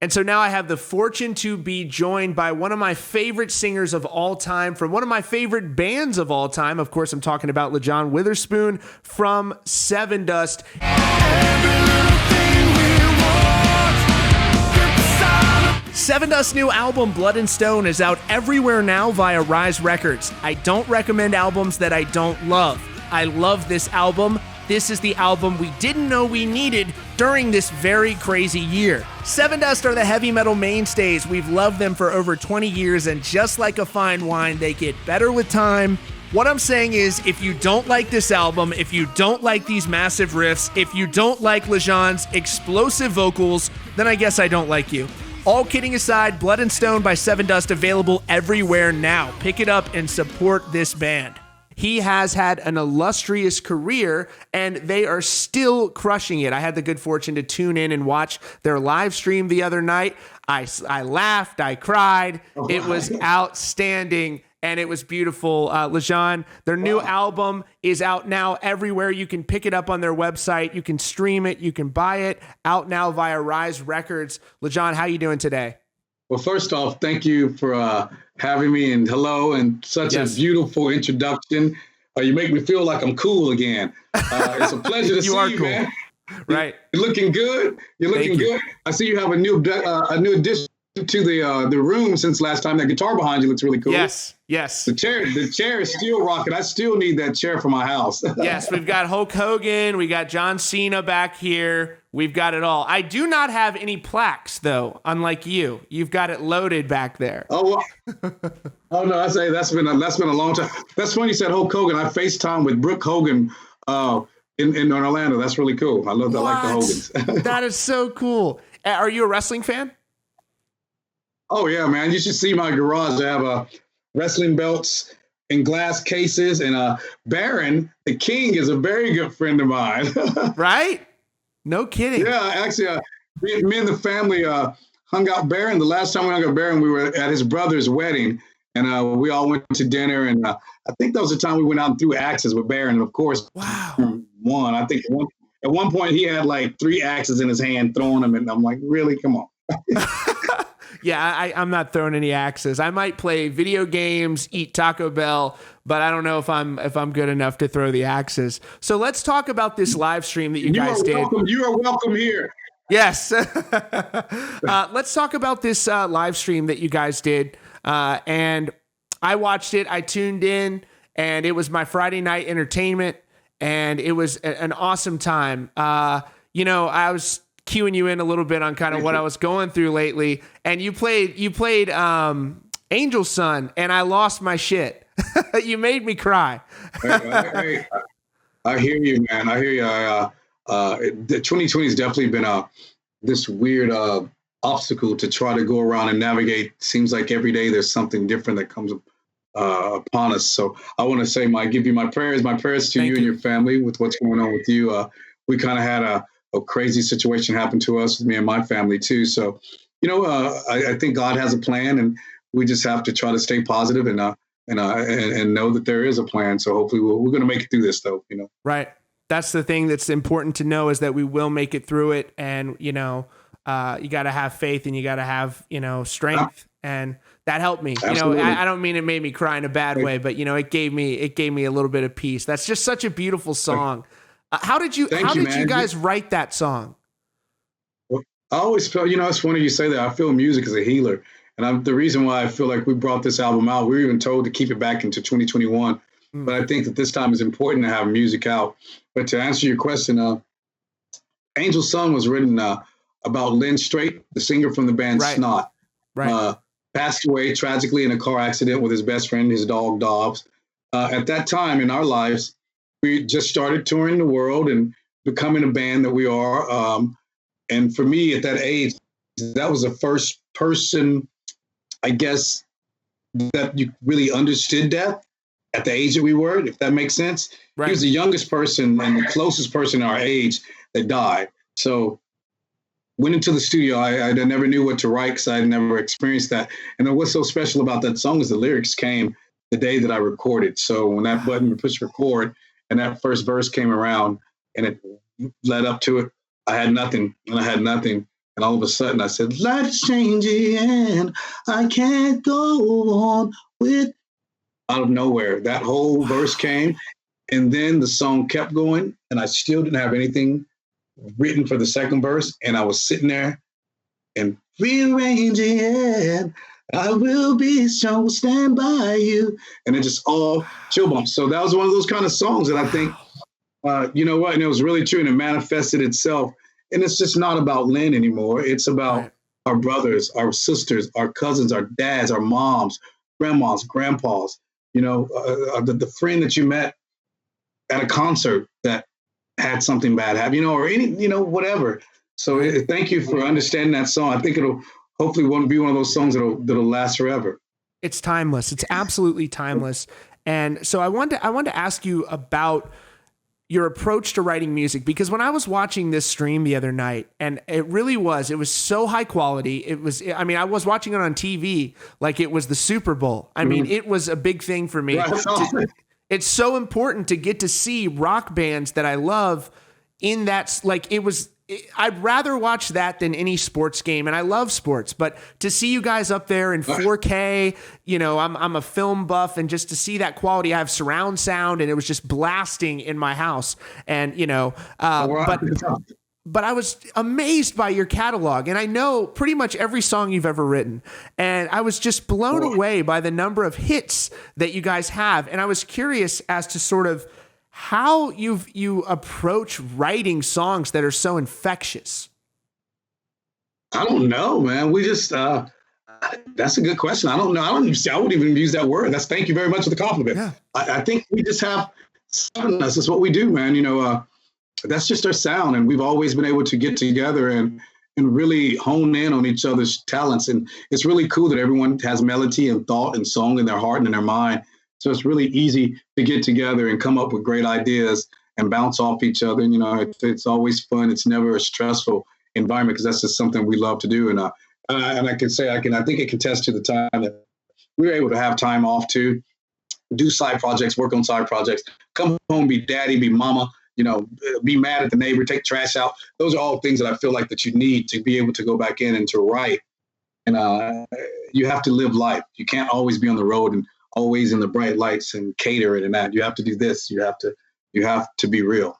And so now I have the fortune to be joined by one of my favorite singers of all time from one of my favorite bands of all time. Of course, I'm talking about Lajon Witherspoon from Sevendust. Sevendust's new album, Blood and Stone, is out everywhere now via Rise Records. I don't recommend albums that I don't love. I love this album. This is the album we didn't know we needed during this very crazy year. Sevendust are the heavy metal mainstays. We've loved them for over 20 years, and just like a fine wine, they get better with time. What I'm saying is, if you don't like this album, if you don't like these massive riffs, if you don't like Lajon's explosive vocals, then I guess I don't like you. All kidding aside, Blood and Stone by Sevendust available everywhere now. Pick it up and support this band. He has had an illustrious career, and they are still crushing it. I had the good fortune to tune in and watch their live stream the other night. I laughed, I cried. It was outstanding, and it was beautiful. Lajon, their new album is out now everywhere. You can pick it up on their website. You can stream it. You can buy it. Out now via Rise Records. Lajon, how you doing today? Well, first off, thank you for having me, and hello, and such a beautiful introduction. You make me feel like I'm cool again. It's a pleasure to see you, cool, man. Right. You're looking good. You're looking good. I see you have a new addition to the room since last time. That guitar behind you looks really cool. Yes. The chair is still rocking. I still need that chair for my house. Yes, we've got Hulk Hogan. We got John Cena back here. We've got it all. I do not have any plaques, though, unlike you. You've got it loaded back there. Oh, well. Oh no, I say that's been a long time. That's when you said Hulk Hogan. I FaceTime with Brooke Hogan in Orlando. That's really cool. I love that. I like the Hogans. That is so cool. Are you a wrestling fan? Oh yeah, man. You should see my garage. I have wrestling belts in glass cases, and Baron, the King, is a very good friend of mine. Right? No kidding. Yeah, actually, me and the family hung out Baron. The last time we hung out Baron, we were at his brother's wedding, and we all went to dinner. And I think that was the time we went out and threw axes with Baron. And of course, won. I think at one point he had like 3 axes in his hand, throwing them, and I'm like, really? Come on. Yeah, I'm not throwing any axes. I might play video games, eat Taco Bell, but I don't know if I'm good enough to throw the axes. So let's talk about this live stream that you guys did. You are welcome here. Yes. Let's talk about this live stream that you guys did. And I watched it. I tuned in, and it was my Friday night entertainment, and it was an awesome time. I was cueing you in a little bit on kind of what I was going through lately, and you played Angel Son, and I lost my shit. You made me cry. Hey, I hear you, man. I hear you. The 2020 has definitely been this weird obstacle to try to go around and navigate. Seems like every day there's something different that comes upon us. So I want to say, give you my prayers to you and your family with what's going on with you. We kind of had a crazy situation happen to us, with me and my family too. So, I think God has a plan, and we just have to try to stay positive and know that there is a plan. So hopefully we're going to make it through this, though. Right. That's the thing that's important to know, is that we will make it through it. And, you got to have faith, and you got to have, strength. And that helped me. Absolutely. I don't mean it made me cry in a bad way, but, it gave me a little bit of peace. That's just such a beautiful song. How did you guys write that song? Well, I always felt, it's funny you say that. I feel music is a healer. And the reason why I feel like we brought this album out, we were even told to keep it back into 2021. But I think that this time is important to have music out. But to answer your question, Angel Son was written about Lynn Strait, the singer from the band Snot. Right. Passed away tragically in a car accident with his best friend, his dog Dobbs. At that time in our lives, we just started touring the world and becoming a band that we are. And for me at that age, that was the first person, I guess, that you really understood death at the age that we were, if that makes sense. Right. He was the youngest person and the closest person our age that died. So went into the studio. I never knew what to write because I had never experienced that. And then what's so special about that song is the lyrics came the day that I recorded. So when that button pushed record, and that first verse came around and it led up to it, I had nothing. And And all of a sudden I said, life's changing and I can't go on with, out of nowhere. That whole verse came. And then the song kept going. And I still didn't have anything written for the second verse. And I was sitting there and rearranging it. I will be strong, stand by you. And it just all chill bumps. So that was one of those kind of songs that I think, you know what? And it was really true and it manifested itself. And it's just not about Lynn anymore. It's about our brothers, our sisters, our cousins, our dads, our moms, grandmas, grandpas, you know, the friend that you met at a concert that had something bad happen, you know, or any, you know, whatever. So thank you for understanding that song. I think it'll hopefully won't be one of those songs that'll last forever. It's timeless. It's absolutely timeless. And so I wanted to ask you about your approach to writing music, because when I was watching this stream the other night, and it was so high quality. I was watching it on TV like it was the Super Bowl. I mean, it was a big thing for me. It's so important to get to see rock bands that I love in that, like I'd rather watch that than any sports game. And I love sports, but to see you guys up there in 4K, you know, I'm a film buff, and just to see that quality, I have surround sound, and it was just blasting in my house. And, you know, but I was amazed by your catalog, and I know pretty much every song you've ever written. And I was just blown away by the number of hits that you guys have. And I was curious as to sort of how you approach writing songs that are so infectious. I don't know, man. We just that's a good question. I don't know. I wouldn't even use that word. Thank you very much for the compliment. Yeah. I think we just have Sevendust. That's what we do, man. You know, that's just our sound, and we've always been able to get together and really hone in on each other's talents. And it's really cool that everyone has melody and thought and song in their heart and in their mind. So it's really easy to get together and come up with great ideas and bounce off each other. And, you know, it's always fun. It's never a stressful environment, because that's just something we love to do. And I can say, I think it can attest to the time that we were able to have time off to do side projects, work on side projects, come home, be daddy, be mama, you know, be mad at the neighbor, take trash out. Those are all things that I feel like that you need to be able to go back in and to write. And you have to live life. You can't always be on the road and always in the bright lights and cater it and that. You have to do this. You have to be real.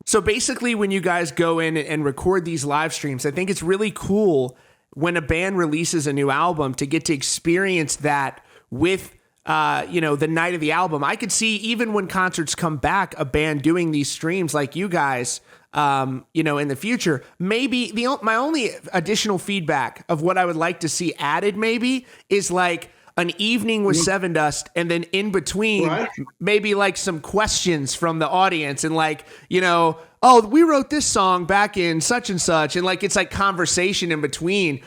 So basically, when you guys go in and record these live streams, I think it's really cool when a band releases a new album to get to experience that with, you know, the night of the album. I could see, even when concerts come back, a band doing these streams like you guys, you know, in the future. Maybe my only additional feedback of what I would like to see added maybe is like an evening with Sevendust, and then in between, maybe like some questions from the audience, and like, you know, oh, we wrote this song back in such and such, and like it's like conversation in between.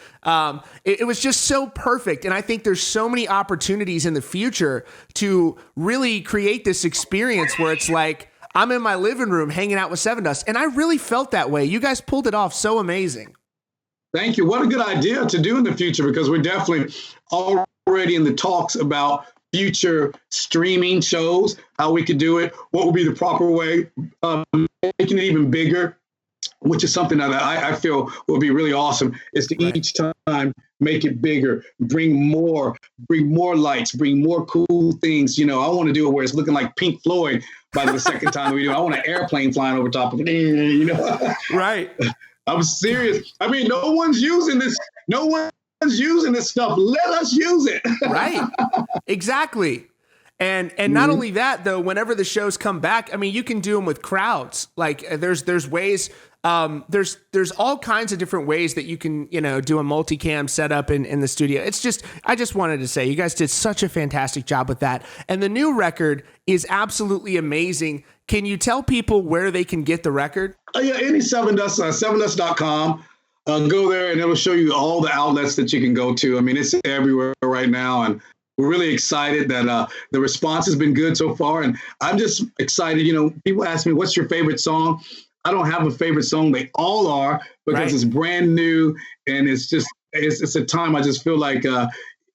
It was just so perfect, and I think there's so many opportunities in the future to really create this experience where it's like I'm in my living room hanging out with Sevendust, and I really felt that way. You guys pulled it off so amazing. Thank you. What a good idea to do in the future, because we're definitely already in the talks about future streaming shows, how we could do it, what would be the proper way of making it even bigger, which is something that I feel would be really awesome, is to each time make it bigger, bring more lights, bring more cool things. You know, I want to do it where it's looking like Pink Floyd by the second time we do it. I want an airplane flying over top of it, you know? Right. I'm serious. I mean, no one's using this. No one's using this stuff. Let us use it. Right. Exactly. And not only that, though, whenever the shows come back, I mean, you can do them with crowds. Like there's ways, there's all kinds of different ways that you can, you know, do a multicam setup in the studio. It's just, I just wanted to say you guys did such a fantastic job with that. And the new record is absolutely amazing. Can you tell people where they can get the record? Yeah, any Sevendust, Sevendust.com. Go there and it'll show you all the outlets that you can go to. I mean, it's everywhere right now. And we're really excited that the response has been good so far. And I'm just excited. You know, people ask me, what's your favorite song? I don't have a favorite song. They all are, because it's brand new. And it's just, it's a time I just feel like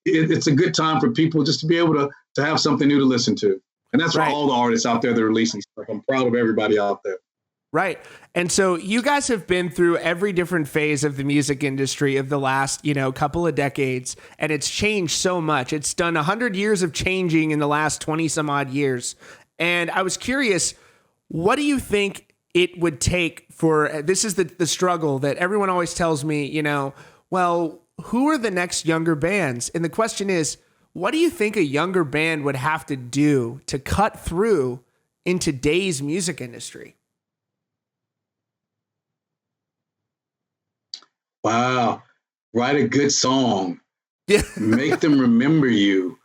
it's a good time for people just to be able to have something new to listen to. And that's for all the artists out there that are releasing stuff. I'm proud of everybody out there. Right. And so you guys have been through every different phase of the music industry of the last, couple of decades, and it's changed so much. It's done 100 years of changing in the last 20 some odd years. And I was curious, what do you think it would take for, this is the struggle that everyone always tells me, well, who are the next younger bands? And the question is, what do you think a younger band would have to do to cut through in today's music industry? Wow. Write a good song. Yeah. Make them remember you.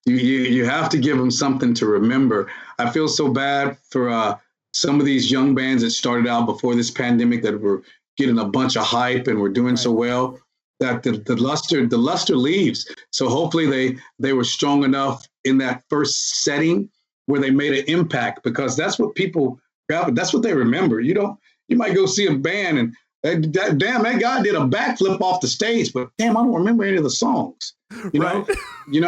You have to give them something to remember. I feel so bad for some of these young bands that started out before this pandemic that were getting a bunch of hype and were doing so well that the luster leaves. So hopefully they were strong enough in that first setting where they made an impact, because that's what people grab. That's what they remember. You might go see a band and that guy did a backflip off the stage, but damn, I don't remember any of the songs. You know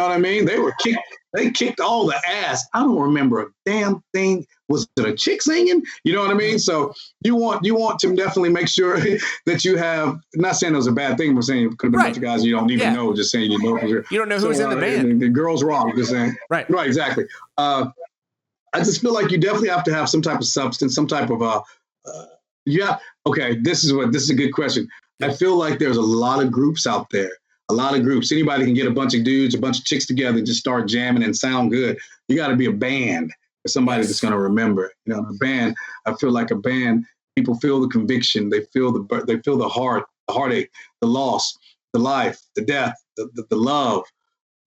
what I mean? They kicked all the ass. I don't remember a damn thing. Was it a chick singing? You know what I mean? So you want to definitely make sure that you have. Not saying it was a bad thing, but saying it could have been a bunch of guys you don't even know. Just saying you don't know who's in the band. The girls wrong. Just saying. Right. Exactly. I just feel like you definitely have to have some type of substance, some type of Okay, this is a good question. I feel like there's a lot of groups out there. A lot of groups. Anybody can get a bunch of dudes, a bunch of chicks together and just start jamming and sound good. You got to be a band for somebody that's going to remember. A band. I feel like a band. People feel the conviction. They feel the heart, the heartache, the loss, the life, the death, the love,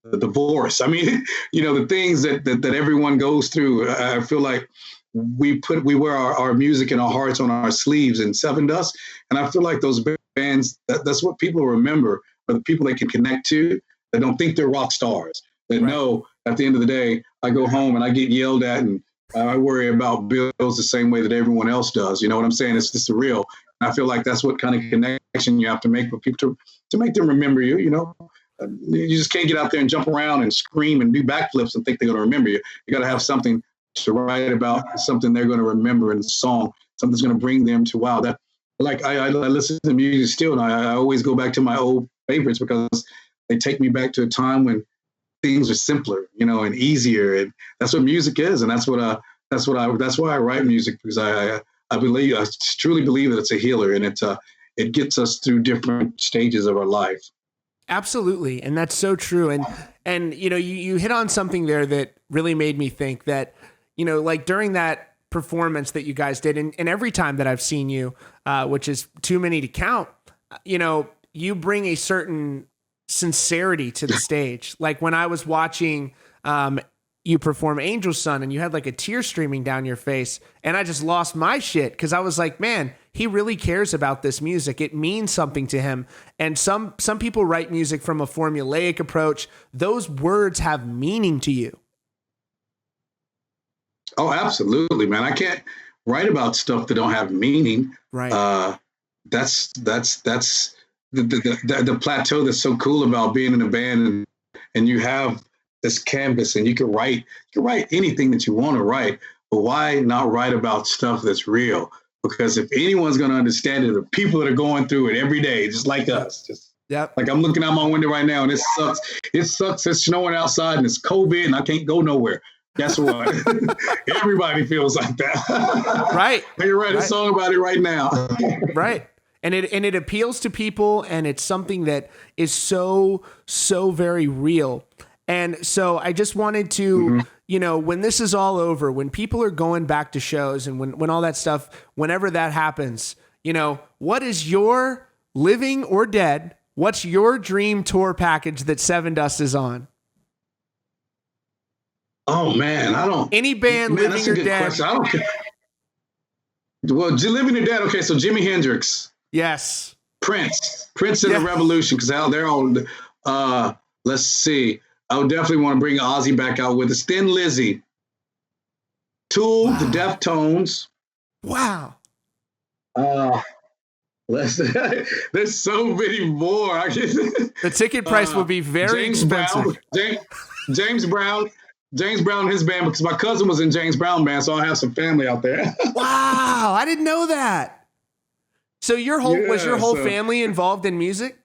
the divorce. I mean, the things that everyone goes through. I feel like we wear our music and our hearts on our sleeves in Sevendust, and I feel like those bands, that's what people remember, are the people they can connect to, that don't think they're rock stars, that know at the end of the day, I go home and I get yelled at and I worry about bills the same way that everyone else does. You know what I'm saying? It's just real. And I feel like that's what kind of connection you have to make with people to make them remember you. You just can't get out there and jump around and scream and do backflips and think they're going to remember you. You got to have something to write about, something they're going to remember in the song, something's going to bring them to, wow, that, like, I listen to music still, and I always go back to my old favorites because they take me back to a time when things were simpler, and easier, and that's what music is, and that's why I write music, because I truly believe that it's a healer, and it gets us through different stages of our life. Absolutely, and that's so true, and you hit on something there that really made me think that, like during that performance that you guys did, and every time that I've seen you, which is too many to count, you bring a certain sincerity to the stage. Like when I was watching you perform Angel's Son, and you had like a tear streaming down your face, and I just lost my shit because I was like, man, he really cares about this music. It means something to him. And some people write music from a formulaic approach. Those words have meaning to you. Oh, absolutely, man. I can't write about stuff that don't have meaning. Right. That's the plateau that's so cool about being in a band, and you have this canvas, and you can write anything that you want to write, but why not write about stuff that's real? Because if anyone's going to understand it, the people that are going through it every day, just like us. Like I'm looking out my window right now, and it sucks. It's snowing outside, and it's COVID, and I can't go nowhere. Guess what? Everybody feels like that. Right. I can write a song about it right now. Right. And it appeals to people, and it's something that is so very real. And so I just wanted to, when this is all over, when people are going back to shows, and when all that stuff, whenever that happens, what is your living or dead? What's your dream tour package that Sevendust is on? Oh man, I don't. Any band, living or dead. Question. I don't care. Well, living or dead. Okay, so Jimi Hendrix. Yes. Prince and the Revolution, because they're all. Let's see. I would definitely want to bring Ozzy back out with us. Thin Lizzy. Tool, the Deftones. Wow. There's so many more. The ticket price will be very expensive. James Brown, James Brown and his band, because my cousin was in James Brown band, so I have some family out there. Wow, I didn't know that. So was your whole family involved in music?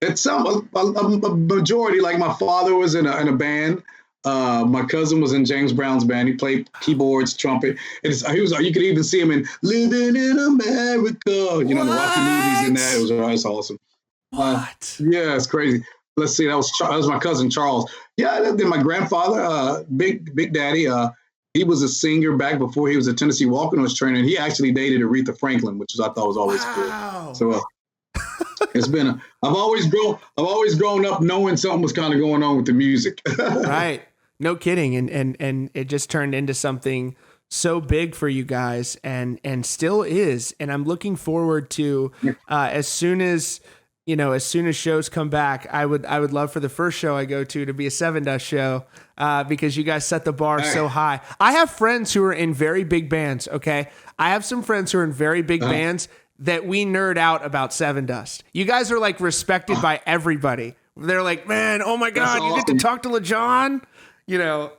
It's a majority. Like my father was in a band. My cousin was in James Brown's band. He played keyboards, trumpet. You could even see him in "Living in America." You know, the Rocky movies and that. It was awesome. What? Yeah, it's crazy. Let's see. That was my cousin Charles. Yeah, then my grandfather, Big Daddy. He was a singer back before he was a Tennessee Walking Horse trainer. And he actually dated Aretha Franklin, which I thought was always cool. So it's been. I've always grown up knowing something was kind of going on with the music. Right. No kidding. And it just turned into something so big for you guys and still is. And I'm looking forward to as soon as shows come back, I would love for the first show I go to be a Sevendust show because you guys set the bar so high. I have friends who are in very big bands. Okay. I have some friends who are in very big bands that we nerd out about Sevendust. You guys are like respected by everybody. They're like, man, oh my God, you get to talk to Lajon, you know.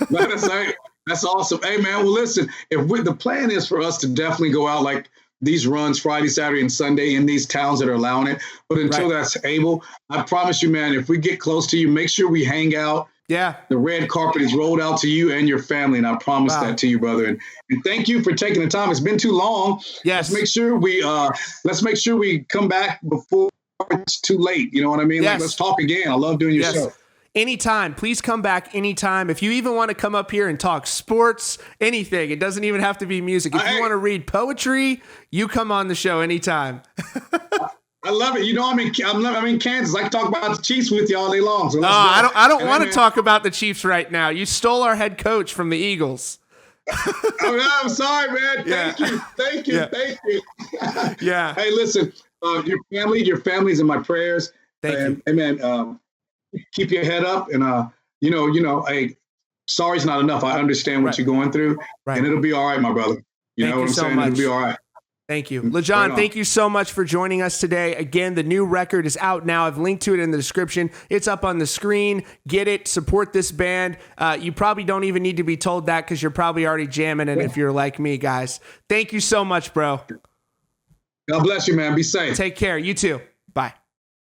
That's awesome. Hey man, well listen, the plan is for us to definitely go out like these runs Friday, Saturday, and Sunday in these towns that are allowing it. But until that's able, I promise you, man, if we get close to you, make sure we hang out. Yeah. The red carpet is rolled out to you and your family. And I promise that to you, brother. And thank you for taking the time. It's been too long. Yes. Let's make sure we come back before it's too late. You know what I mean? Yes. Like, let's talk again. I love doing your show. Anytime. Please come back anytime. If you even want to come up here and talk sports, anything, it doesn't even have to be music. If you want to read poetry, you come on the show anytime. I love it. You know, I'm in Kansas. I can talk about the Chiefs with you all day long. So I don't want to talk about the Chiefs right now. You stole our head coach from the Eagles. I'm sorry, man. Thank you. Yeah. Hey, listen, your family's in my prayers. Thank you. Hey, man, keep your head up, and hey, sorry's not enough. I understand what you're going through, and it'll be all right, my brother. You know what I'm saying? It'll be all right. Thank you. Lajon, thank you so much for joining us today. Again, the new record is out now. I've linked to it in the description. It's up on the screen. Get it. Support this band. You probably don't even need to be told that because you're probably already jamming it if you're like me, guys. Thank you so much, bro. God bless you, man. Be safe. Take care. You too. Bye.